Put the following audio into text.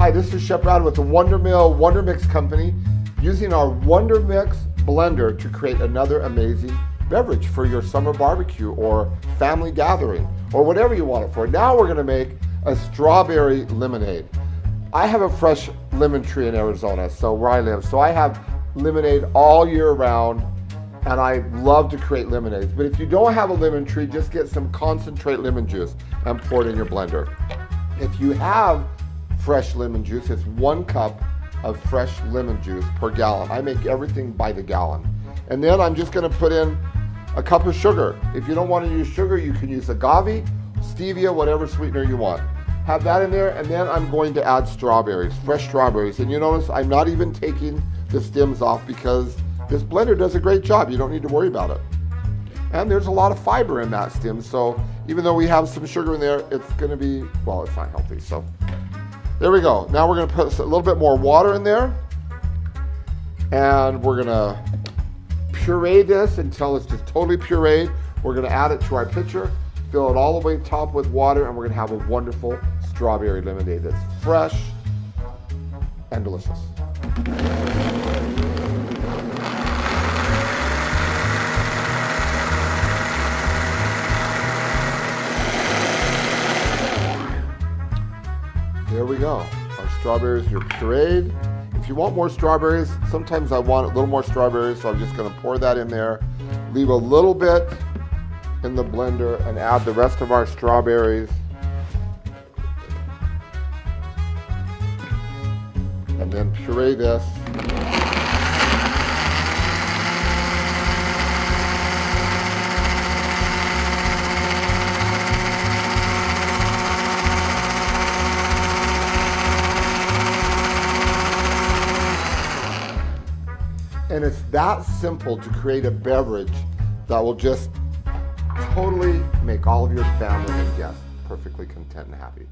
Hi, this is Chef Brad with the WonderMill WonderMix Company, using our WonderMix Blender to create another amazing beverage for your summer barbecue or family gathering or whatever you want it for. Now we're going to make a strawberry lemonade. I have a fresh lemon tree in Arizona, so where I live, so I have lemonade all year round, and I love to create lemonades. But if you don't have a lemon tree, just get some concentrate lemon juice and pour it in your blender. If you have fresh lemon juice, it's 1 cup of fresh lemon juice per gallon. I make everything by the gallon. And then I'm just going to put in a cup of sugar. If you don't want to use sugar, you can use agave, stevia, whatever sweetener you want. Have that in there, and then I'm going to add strawberries, fresh strawberries. And you notice I'm not even taking the stems off because this blender does a great job. You don't need to worry about it. And there's a lot of fiber in that stem, so even though we have some sugar in there, it's going to be, well, it's not healthy. So there we go. Now we're going to put a little bit more water in there, and we're going to puree this until it's just totally pureed. We're going to add it to our pitcher, fill it all the way top with water, and we're going to have a wonderful strawberry lemonade that's fresh and delicious. There we go. Our strawberries are pureed. If you want more strawberries, sometimes I want a little more strawberries, so I'm just going to pour that in there. Leave a little bit in the blender and add the rest of our strawberries. And then puree this. And it's that simple to create a beverage that will just totally make all of your family and guests perfectly content and happy.